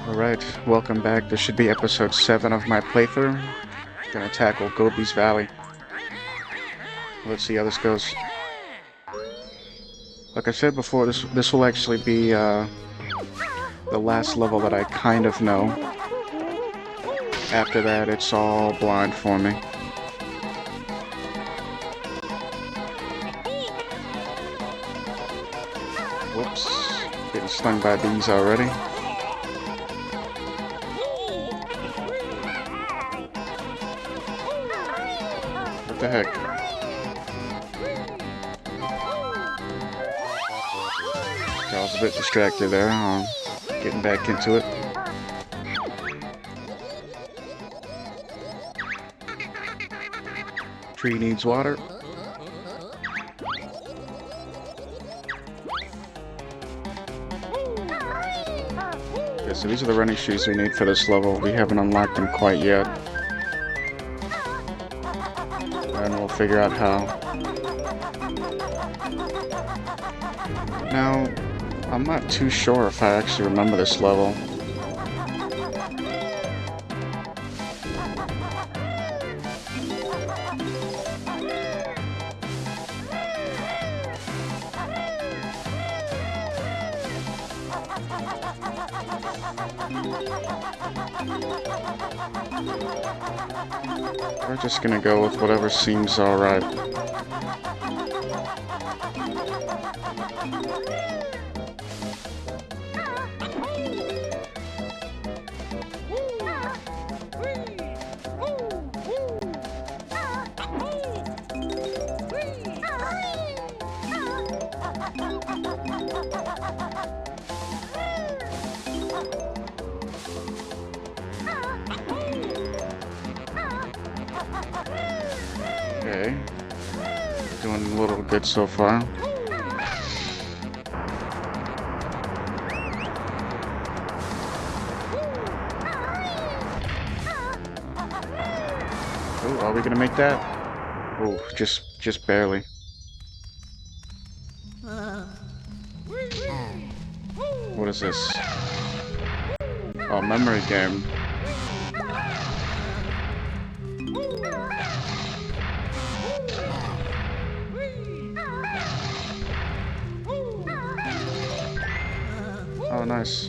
Alright, welcome back. This should be episode 7 of my playthrough. Gonna tackle Gobi's Valley. Let's see how this goes. Like I said before, this will actually be the last level that I kind of know. After that, it's all blind for me. Whoops. Getting stung by bees already. What the heck? I was a bit distracted there. Getting back into it. Tree needs water. Okay, so these are the running shoes we need for this level. We haven't unlocked them quite yet. And we'll figure out how. Now, I'm not too sure if I actually remember this level. We're just gonna go with whatever seems alright. Okay, doing a little good so far. Oh, are we gonna make that? Oh, just barely. What is this? Oh, memory game. Oh, nice.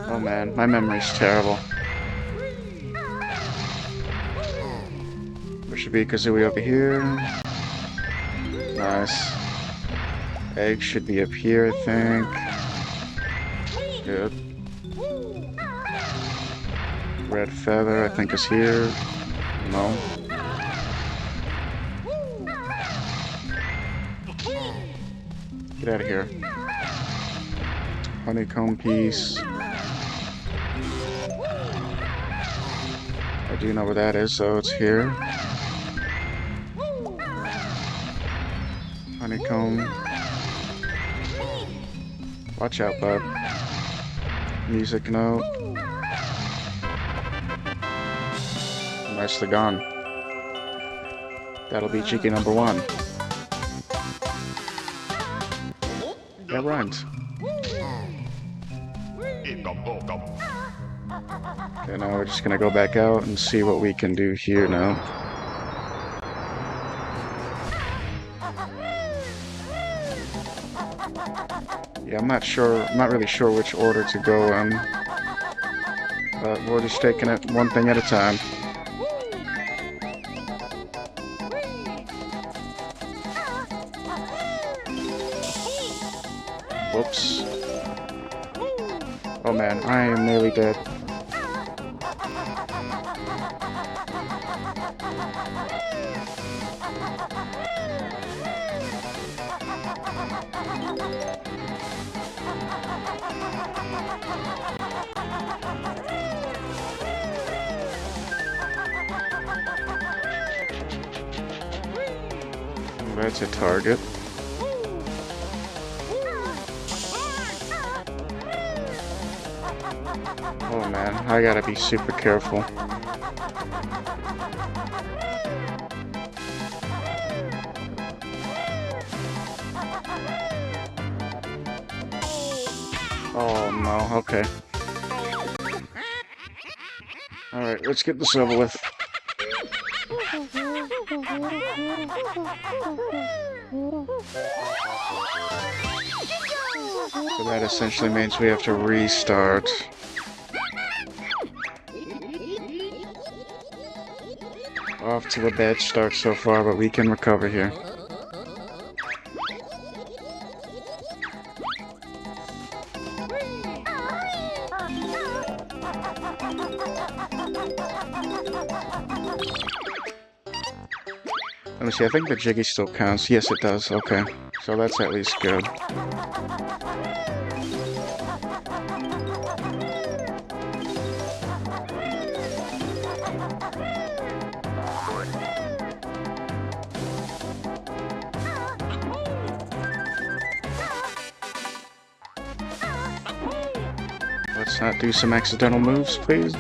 Oh man, my memory's terrible. There should be Kazooie over here. Nice. Egg should be up here, I think. Good. Red feather, I think, is here. No. Get out of here. Honeycomb piece. I do know where that is, so it's here. Honeycomb. Watch out, bud. Music note. Nicely gone. That'll be Jiggy number 1. That rhymes. Okay, now we're just gonna go back out and see what we can do here now. Yeah, I'm not really sure which order to go in. But we're just taking it one thing at a time. Whoops. Oh man, I am nearly dead. That's a target. Oh man, I gotta be super careful. Oh no, okay. Alright, let's get this over with. So that essentially means we have to restart. Off to a bad start so far, but we can recover here. Let me see, I think the Jiggy still counts. Yes, it does. Okay. So that's at least good. Let's not do some accidental moves, please.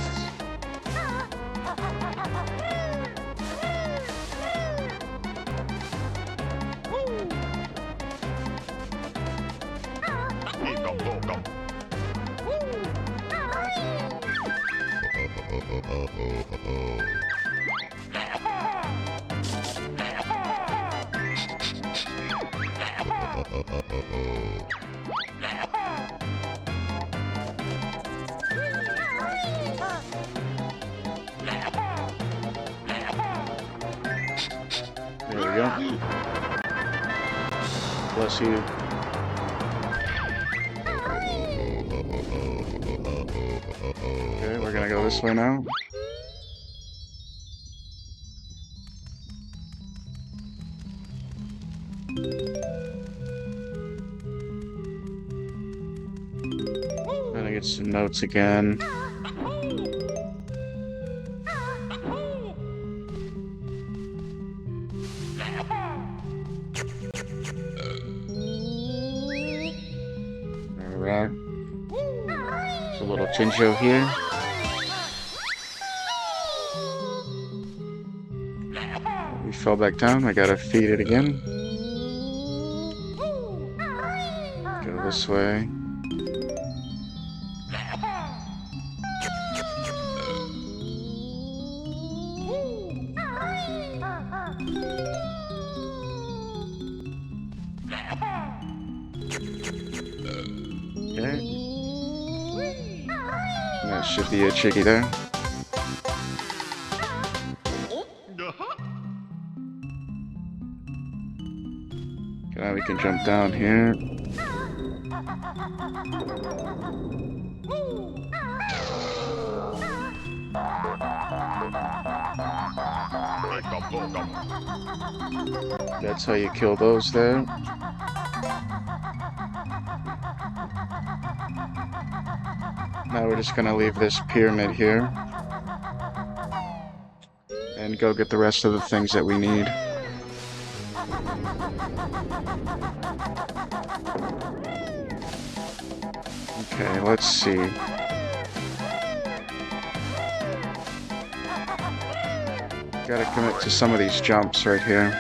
There we go. Bless you. Okay, we're gonna go this way now. Gonna get some notes again. Alright. There's a little Banjo here. We fell back down. I gotta feed it again. Go this way. Okay. That should be a Jiggy there. Okay, now we can jump down here. That's how you kill those there. Now we're just gonna leave this pyramid here and go get the rest of the things that we need. Okay, let's see. Gotta commit to some of these jumps right here.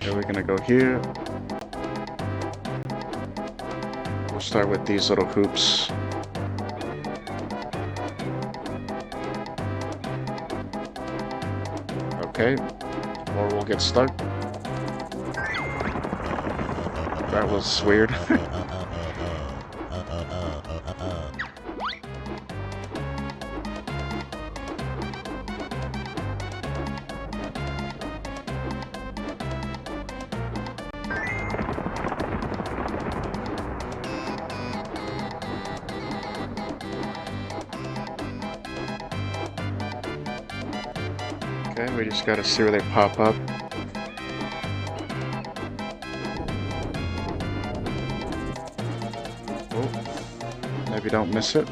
So we're gonna go here. We'll start with these little hoops. Okay, or we'll get stuck. That was weird. Okay, we just gotta see where they pop up. Oh, maybe don't miss it.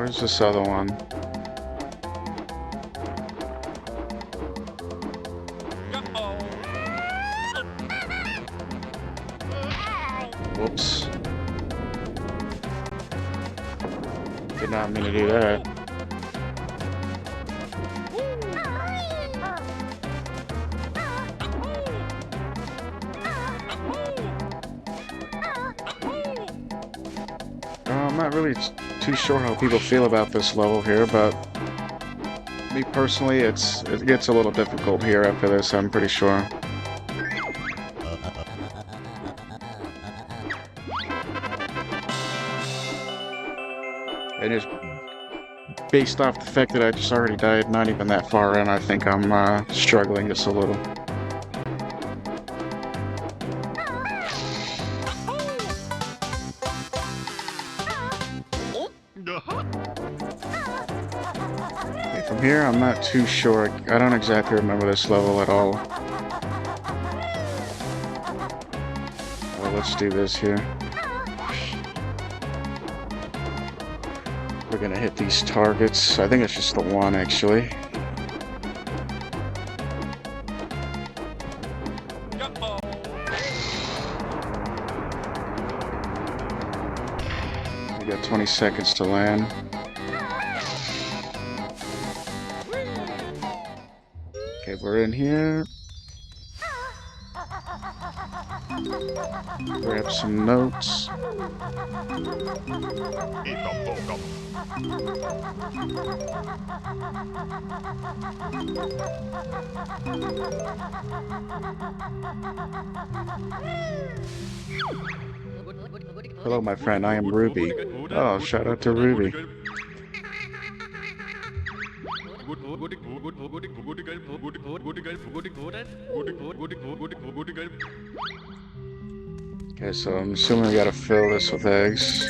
Where's this other one? Whoops. Did not mean to do that. I'm not really too sure how people feel about this level here, but me personally, it gets a little difficult here after this, I'm pretty sure. And just based off the fact that I just already died, not even that far in, I think I'm struggling just a little. Okay, from here, I'm not too sure. I don't exactly remember this level at all. Well, let's do this here. We're gonna hit these targets. I think it's just the one, actually. We got 20 seconds to land. Okay, we're in here. Grab some notes. Hello, my friend. I am Ruby. Oh, shout out to Ruby. Okay, so I'm assuming we gotta fill this with eggs.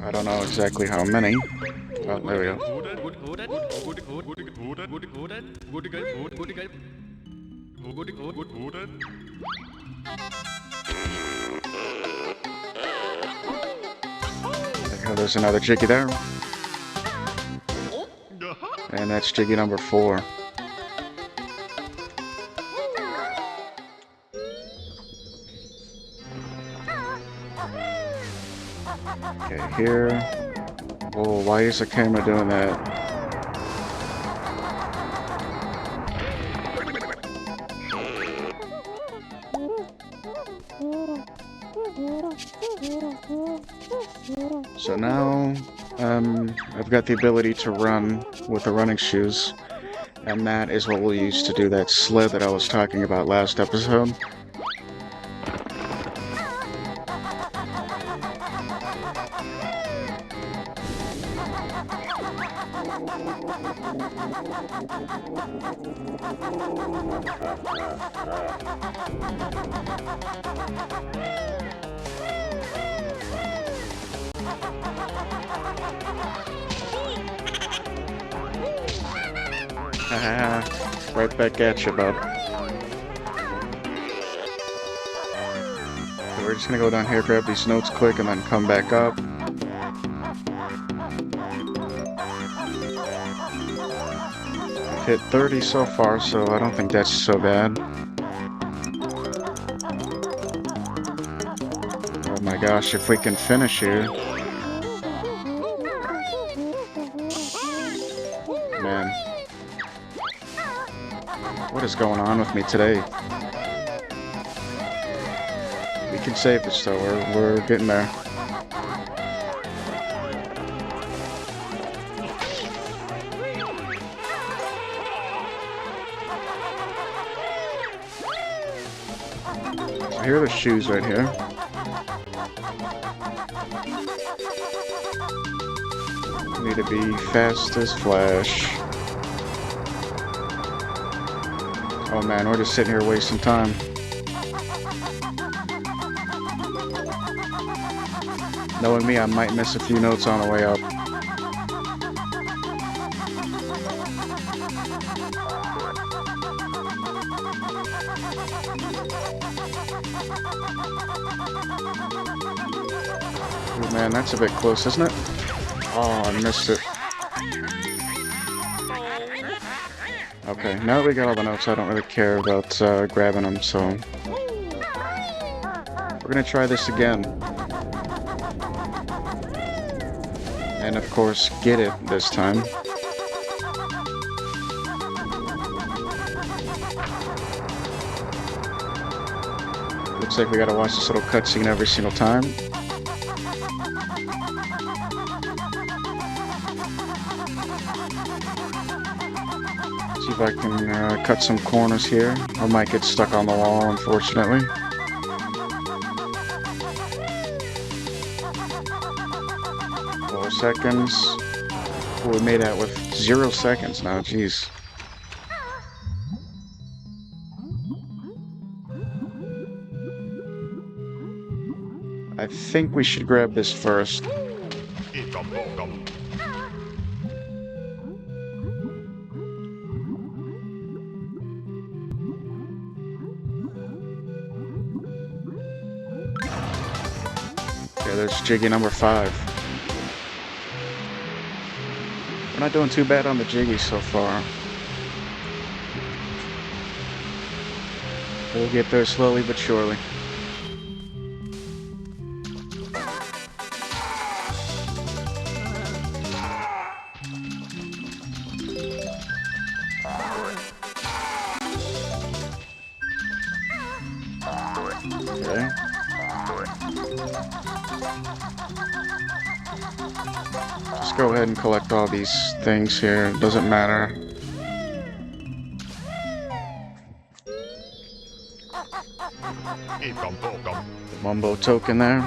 I don't know exactly how many. Oh, there we go. Okay, there's another Jiggy there. And that's Jiggy number 4. Okay, here. Whoa, why is the camera doing that? So now, I've got the ability to run with the running shoes, and that is what we'll use to do that sled that I was talking about last episode. Haha, right back at you, bub. So we're just gonna go down here, grab these notes quick, and then come back up. We've hit 30 so far, so I don't think that's so bad. Oh my gosh, if we can finish here. Man. What is going on with me today? We can save this though, we're getting there. So here are the shoes right here. Need to be fast as Flash. Oh man, we're just sitting here wasting time. Knowing me, I might miss a few notes on the way up. Man, that's a bit close, isn't it? Oh, I missed it. Okay, now that we got all the notes, I don't really care about grabbing them, so... We're gonna try this again. And of course, get it this time. Looks like we gotta watch this little cutscene every single time. See if I can cut some corners here. I might get stuck on the wall, unfortunately. 4 seconds. Oh, we made that with 0 seconds now, jeez. I think we should grab this first. Okay, there's Jiggy number 5. We're not doing too bad on the Jiggy so far. We'll get there slowly but surely. Okay. Just go ahead and collect all these things here. It doesn't matter. The Mumbo token there.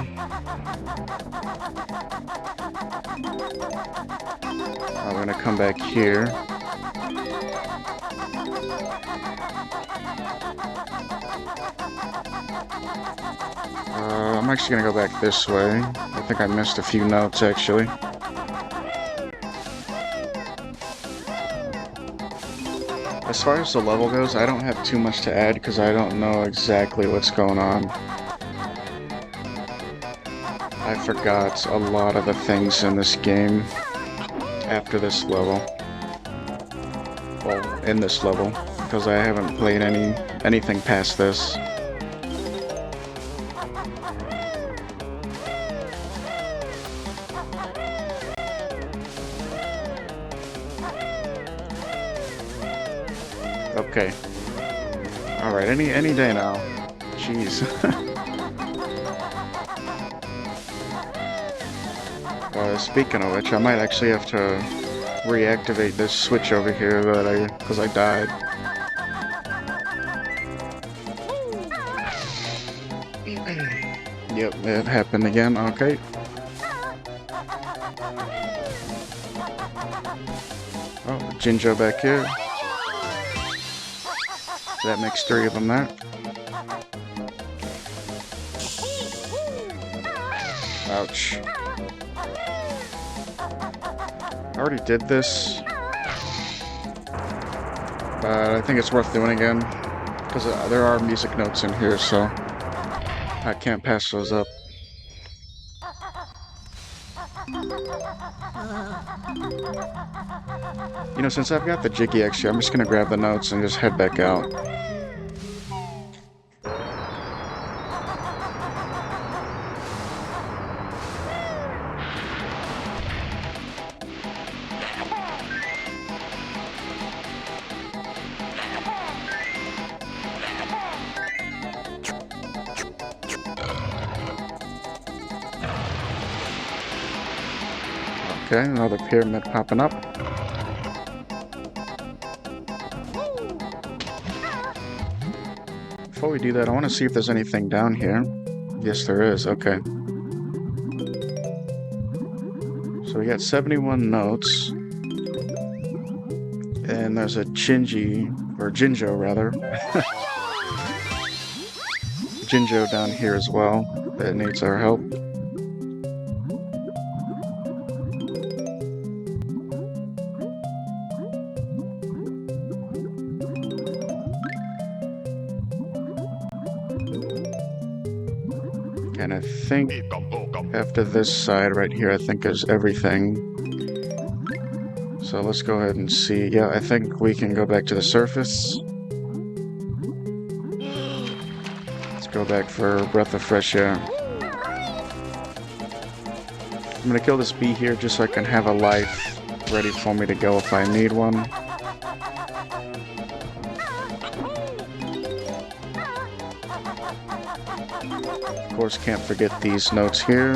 I'm gonna come back here. I'm actually gonna go back this way. I think I missed a few notes actually. As far as the level goes, I don't have too much to add because I don't know exactly what's going on. I forgot a lot of the things in this game after this level. Well, in this level, because I haven't played anything past this. Okay. Alright, any day now. Jeez. Speaking of which, I might actually have to reactivate this switch over here because I died. Yep, it happened again. Okay. Oh, Jinjo back here. That makes 3 of them there. Ouch. I already did this, but I think it's worth doing again, because there are music notes in here, so I can't pass those up. You know, since I've got the Jiggy actually, I'm just gonna grab the notes and just head back out. Okay, another pyramid popping up. Before we do that, I want to see if there's anything down here. Yes, there is. Okay. So we got 71 notes. And there's a Jinjo rather. Jinjo down here as well that needs our help. And I think after this side right here, I think is everything. So let's go ahead and see. Yeah, I think we can go back to the surface. Let's go back for a breath of fresh air. I'm gonna kill this bee here just so I can have a life ready for me to go if I need one. Of course, can't forget these notes here.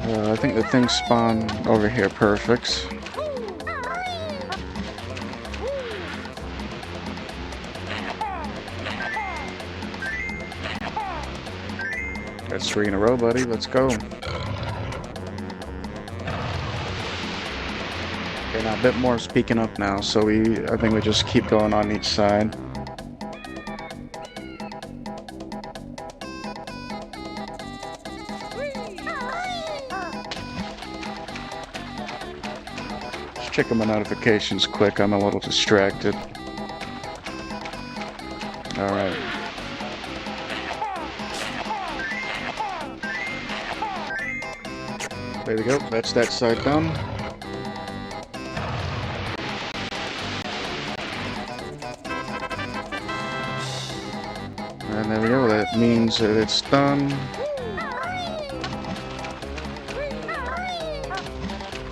I think the things spawn over here perfect. That's 3 in a row, buddy. Let's go. Okay, now a bit more speaking up now, so I think we just keep going on each side. Just checking my notifications quick, I'm a little distracted. Alright. There we go, that's that side done. And there we go, that means that it's done.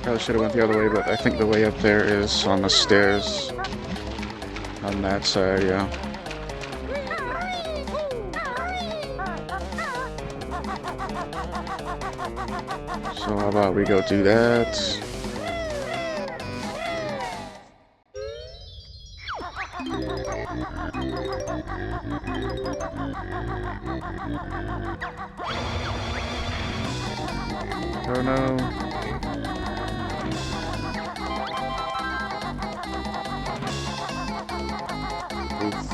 Probably should have went the other way, but I think the way up there is on the stairs. On that side, yeah. So how about we go do that? Oh no. Oof.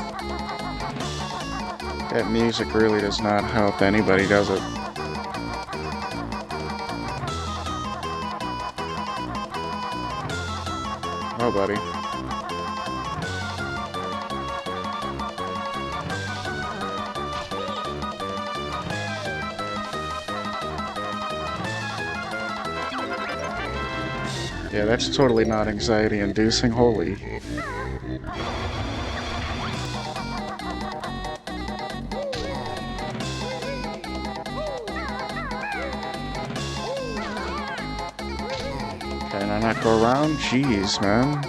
That music really does not help anybody, does it? Oh, buddy. Yeah, that's totally not anxiety-inducing. Holy. Can I not go around? Jeez, man.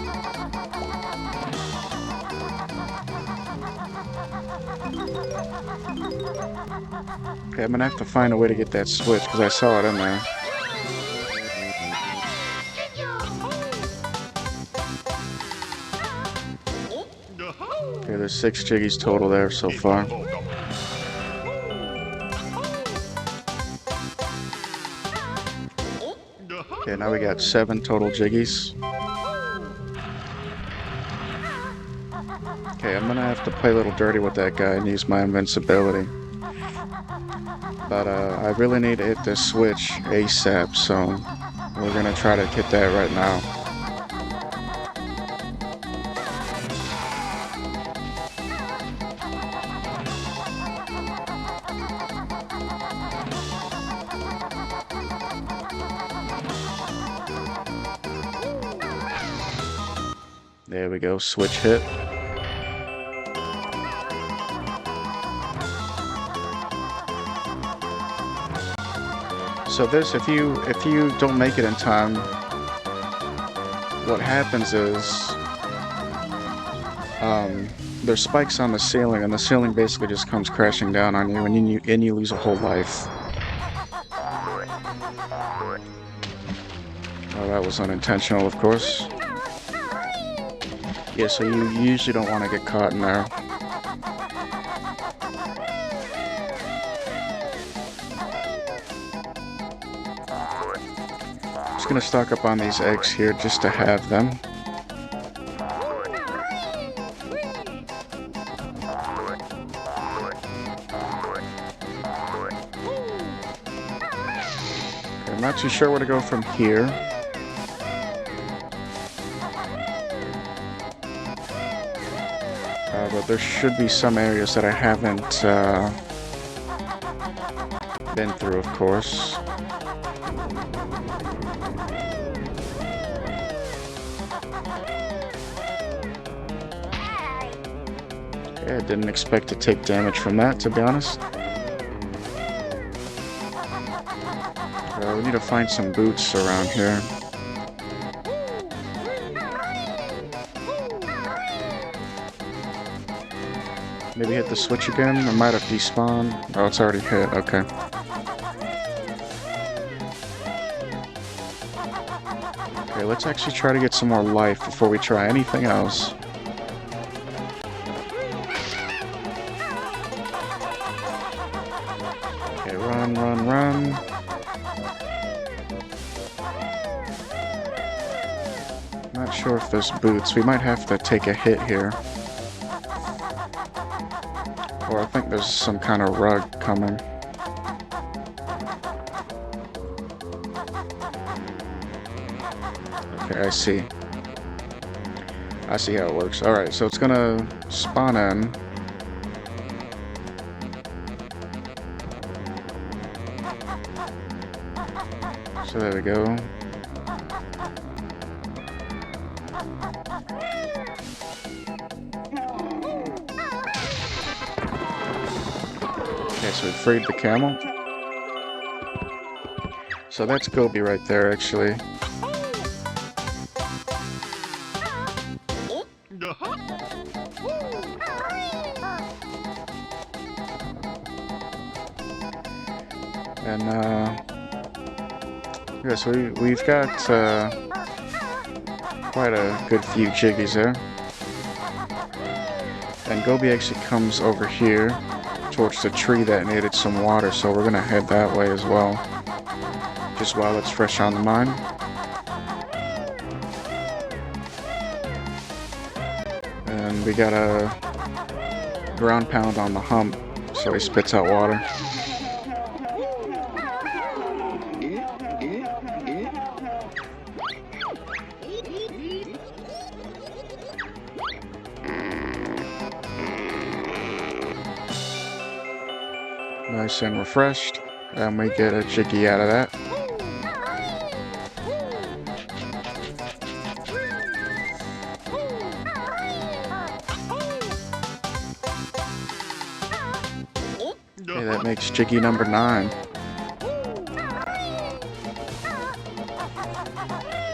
Okay, I'm gonna have to find a way to get that switch, because I saw it in there. Okay, there's 6 Jiggies total there so far. Okay, now we got 7 total Jiggies. Okay, I'm gonna have to play a little dirty with that guy and use my invincibility. But I really need to hit this switch ASAP, so we're gonna try to hit that right now. There we go, switch hit. So this, if you don't make it in time, what happens is there's spikes on the ceiling, and the ceiling basically just comes crashing down on you, and you lose a whole life. Oh, that was unintentional, of course. Yeah, so you usually don't want to get caught in there. Just gonna stock up on these eggs here just to have them. Okay, I'm not too sure where to go from here. But there should be some areas that I haven't been through, of course. Okay, I didn't expect to take damage from that, to be honest. We need to find some boots around here. Maybe hit the switch again? I might have despawned. Oh, it's already hit. Okay. Okay, let's actually try to get some more life before we try anything else. Okay, run, run, run. Not sure if there's boots. We might have to take a hit here. Or I think there's some kind of rug coming. Okay, I see. I see how it works. Alright, so it's gonna spawn in. So there we go. Okay, so we freed the camel. So that's Gobi right there, actually. And, yeah, so we've got, quite a good few Jiggies there. And Gobi actually comes over here towards the tree that needed some water, so we're gonna head that way as well. Just while it's fresh on the mind. And we got a ground pound on the hump, so he spits out water. Nice and refreshed, and we get a Jiggy out of that. Okay, that makes Jiggy number 9.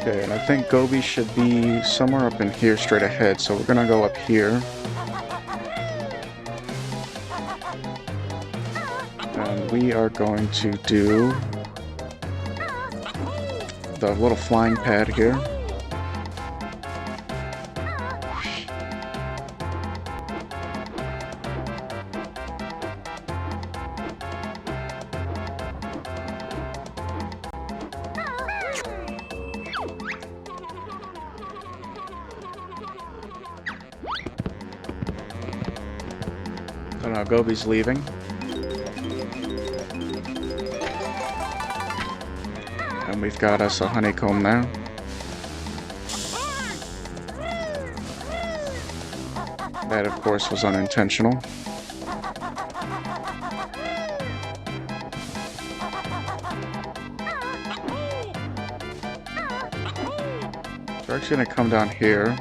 Okay, and I think Gobi should be somewhere up in here straight ahead, so we're gonna go up here. And we are going to do the little flying pad here. So now Gobi's leaving. And we've got us a honeycomb now. That, of course, was unintentional. So we're actually going to come down here.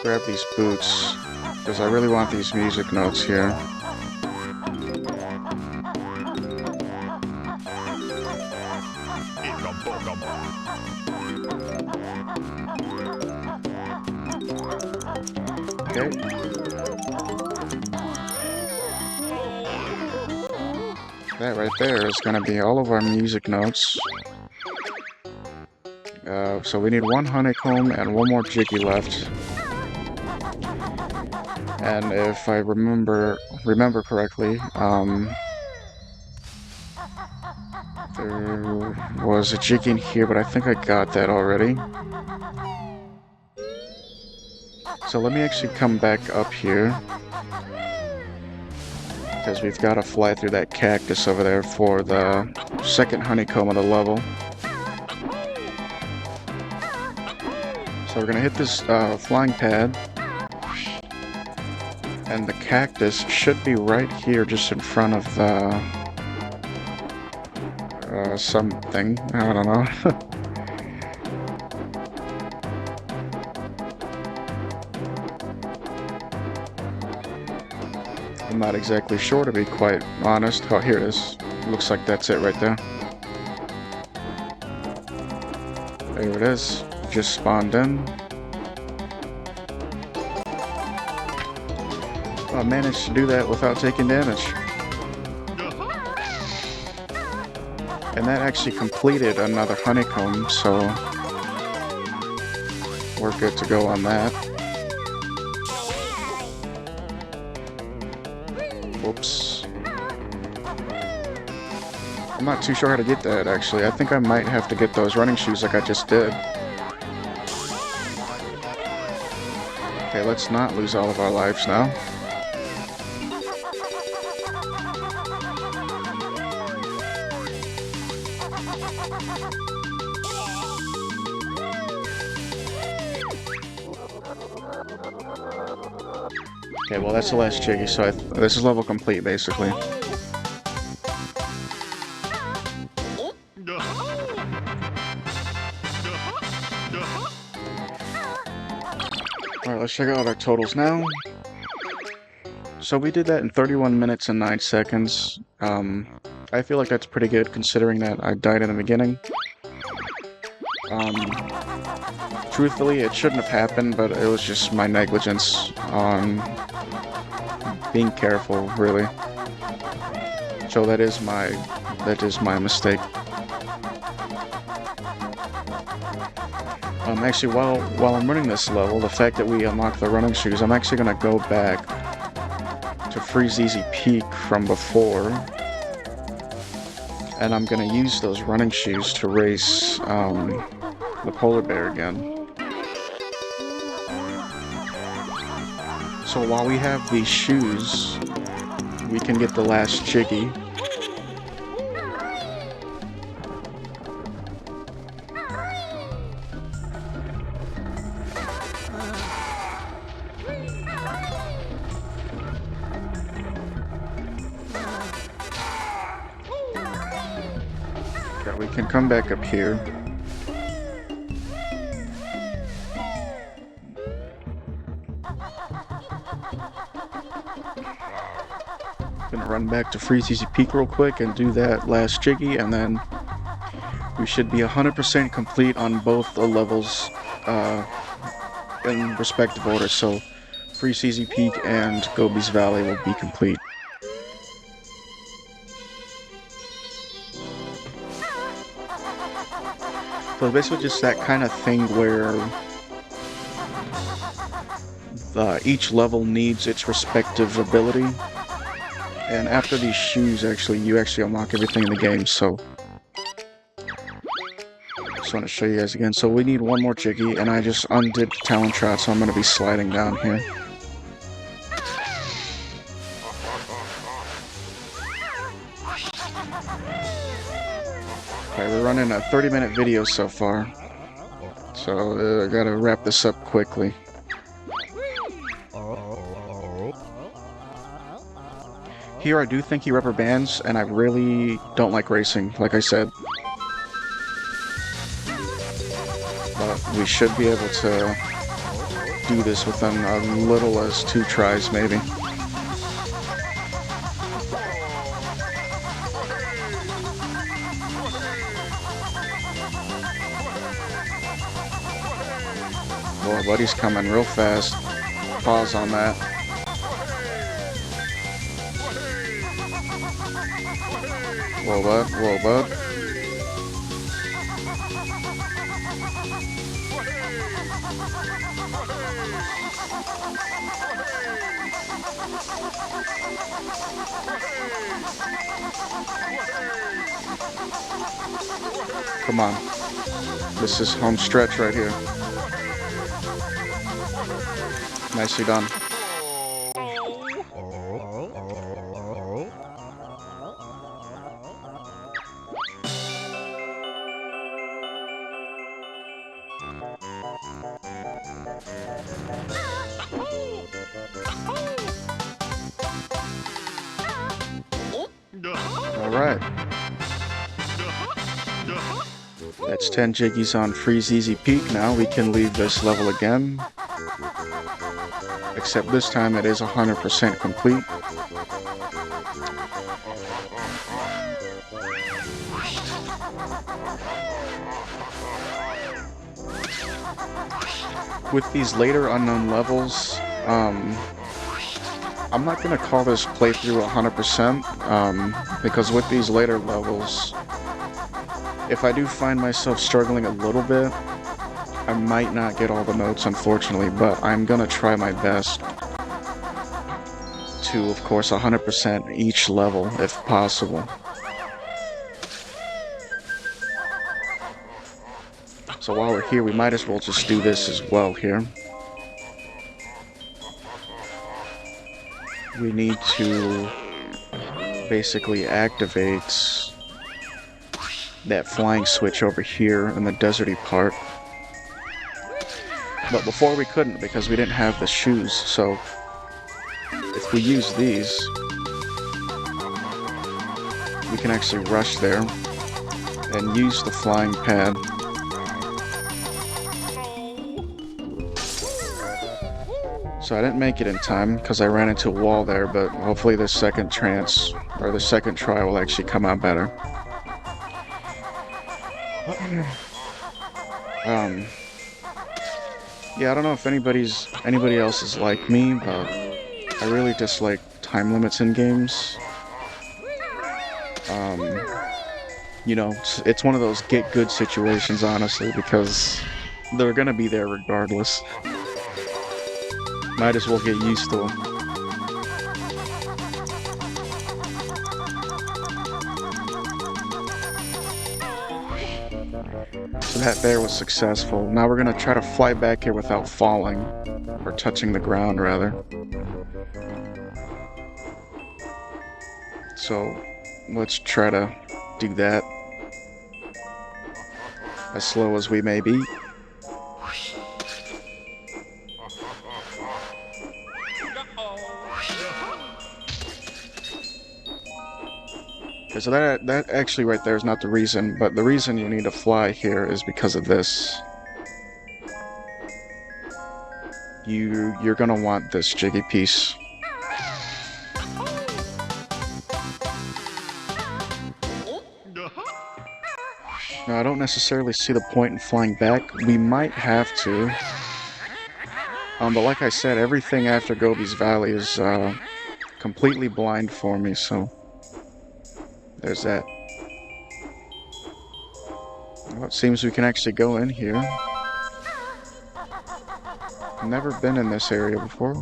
Grab these boots, because I really want these music notes here. Okay. That right there is going to be all of our music notes. So we need one honeycomb and one more Jiggy left. And if I remember correctly, there was a Jiggy in here, but I think I got that already. So let me actually come back up here. because we've got to fly through that cactus over there for the second honeycomb of the level. So we're gonna hit this flying pad, and the cactus should be right here, just in front of the something. I don't know. I'm not exactly sure, to be quite honest. Oh, here it is. Looks like that's it right there. There it is. Just spawned in. I managed to do that without taking damage. And that actually completed another honeycomb, so we're good to go on that. Whoops. I'm not too sure how to get that, actually. I think I might have to get those running shoes like I just did. Okay, let's not lose all of our lives now. Okay, well that's the last Jiggy, so this is level complete, basically. Alright, let's check out our totals now. So we did that in 31 minutes and 9 seconds. I feel like that's pretty good, considering that I died in the beginning. Truthfully, it shouldn't have happened, but it was just my negligence on being careful, really. So that is my mistake. Actually, while I'm running this level, the fact that we unlock the running shoes, I'm actually gonna go back to Freezeezy Peak from before, and I'm gonna use those running shoes to race the polar bear again. So while we have these shoes, we can get the last Jiggy. Okay, we can come back up here. Gonna run back to Freezeezy Peak real quick and do that last Jiggy, and then we should be 100% complete on both the levels in respective order. So Freezeezy Peak and Gobi's Valley will be complete. So it's basically just that kind of thing where each level needs its respective ability. And after these shoes, you actually unlock everything in the game, so just want to show you guys again. So we need one more Jiggy, and I just undid the talent shot, so I'm going to be sliding down here. Okay, we're running a 30-minute video so far, so I gotta wrap this up quickly. Here I do think he rubber bands, and I really don't like racing, like I said. But we should be able to do this within as little as 2 tries, maybe. Boy, buddy's coming real fast. Pause on that. Whoa, bud. Whoa, bud. Come on. This is home stretch right here. Nicely done. Alright. That's 10 Jiggies on Freezeezy Peak. Now we can leave this level again. Except this time it is 100% complete. With these later unknown levels, I'm not gonna call this playthrough 100%, because with these later levels, if I do find myself struggling a little bit, I might not get all the notes, unfortunately, but I'm gonna try my best to, of course, 100% each level, if possible. So while we're here, we might as well just do this as well here. We need to basically activate that flying switch over here in the deserty part. But before we couldn't because we didn't have the shoes, so if we use these, we can actually rush there and use the flying pad. So I didn't make it in time because I ran into a wall there, but hopefully the second chance, or the second try, will actually come out better. Yeah, I don't know if anybody else is like me, but I really dislike time limits in games. You know, it's one of those get good situations, honestly, because they're gonna be there regardless. Might as well get used to them. So that there was successful. Now we're gonna try to fly back here without falling, or touching the ground rather. So let's try to do that as slow as we may be. Okay, so that actually right there is not the reason, but the reason you need to fly here is because of this. You're gonna want this Jiggy piece. Now I don't necessarily see the point in flying back. We might have to. But like I said, everything after Gobi's Valley is completely blind for me, so there's that. Well, it seems we can actually go in here. Never been in this area before.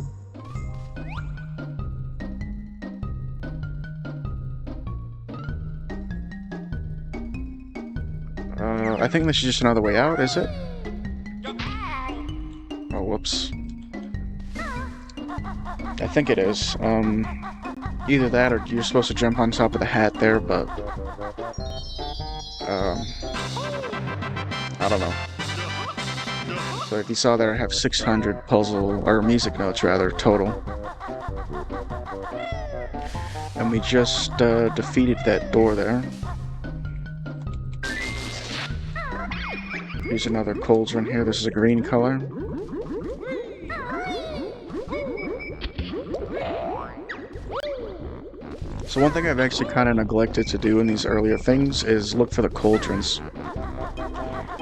I think this is just another way out, is it? Oh, whoops. I think it is. Either that or you're supposed to jump on top of the hat there, but I don't know. So if you saw there, I have 600 puzzle, or music notes rather, total. And we just defeated that door there. Here's another cauldron here. This is a green color. So one thing I've actually kind of neglected to do in these earlier things is look for the cauldrons.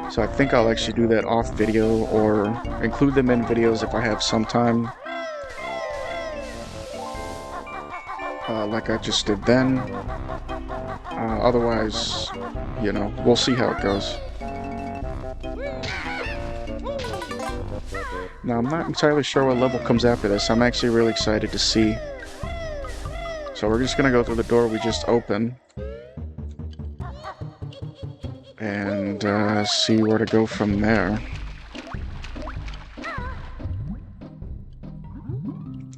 So I think I'll actually do that off video or include them in videos if I have some time. Like I just did then. Otherwise, you know, we'll see how it goes. Now, I'm not entirely sure what level comes after this. I'm actually really excited to see. So we're just gonna go through the door we just opened. And see where to go from there.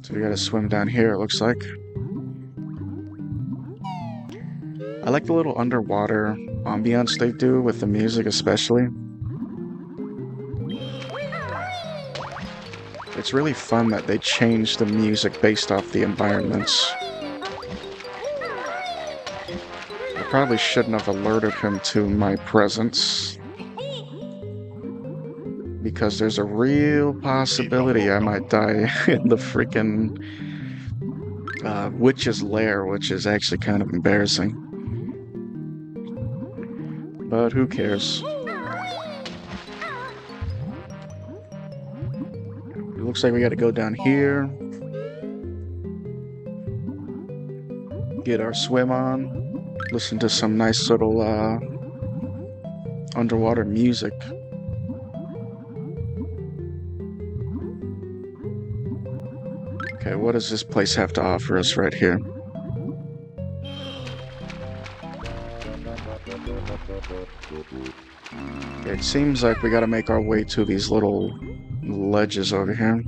So we gotta swim down here, it looks like. I like the little underwater ambiance they do with the music especially. It's really fun that they change the music based off the environments. probably shouldn't have alerted him to my presence, because there's a real possibility I might die in the freaking witch's lair, which is actually kind of embarrassing. But who cares? It looks like we gotta go down here, get our swim on, listen to some nice little underwater music. Okay, what does this place have to offer us right here? It seems like we gotta make our way to these little ledges over here.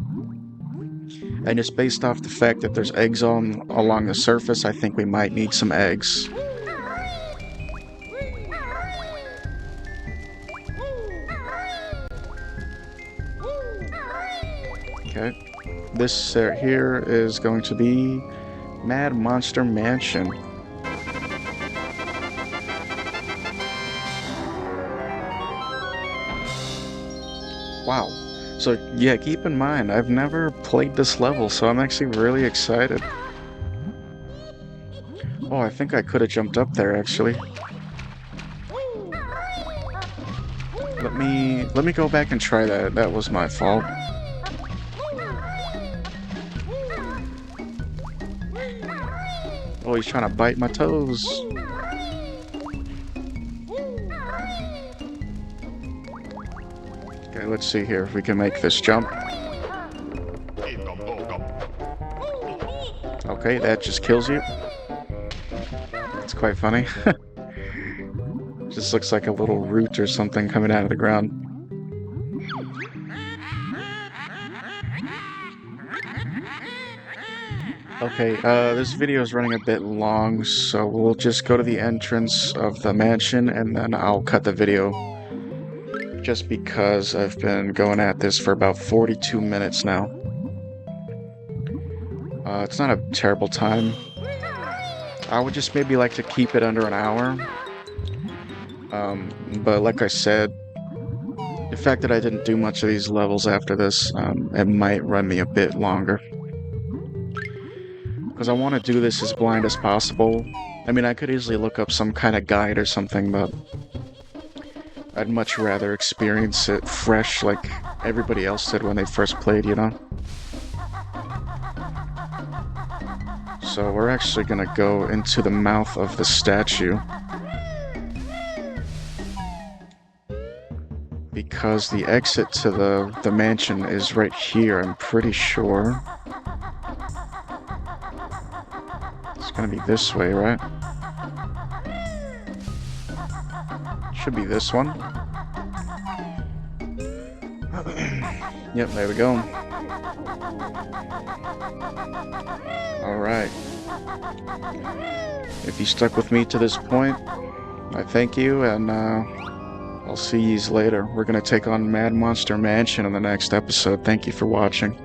And just based off the fact that there's eggs along the surface, I think we might need some eggs. Okay. This here is going to be Mad Monster Mansion. Wow. So yeah, keep in mind, I've never played this level, so I'm actually really excited. Oh, I think I could have jumped up there actually. Let me go back and try that. That was my fault. Oh, he's trying to bite my toes. Okay, let's see here if we can make this jump. Okay, that just kills you. It's quite funny. Just looks like a little root or something coming out of the ground. Okay, this video is running a bit long, so we'll just go to the entrance of the mansion and then I'll cut the video. Just because I've been going at this for about 42 minutes now. It's not a terrible time. I would just maybe like to keep it under an hour. But like I said, the fact that I didn't do much of these levels after this, it might run me a bit longer. Because I want to do this as blind as possible. I mean, I could easily look up some kind of guide or something, but I'd much rather experience it fresh like everybody else did when they first played, you know? So we're actually gonna go into the mouth of the statue. Because the exit to the mansion is right here, I'm pretty sure. It's gonna be this way, right? Should be this one. Yep, there we go. Alright. If you stuck with me to this point, I thank you, and I'll see yous later. We're gonna take on Mad Monster Mansion in the next episode. Thank you for watching.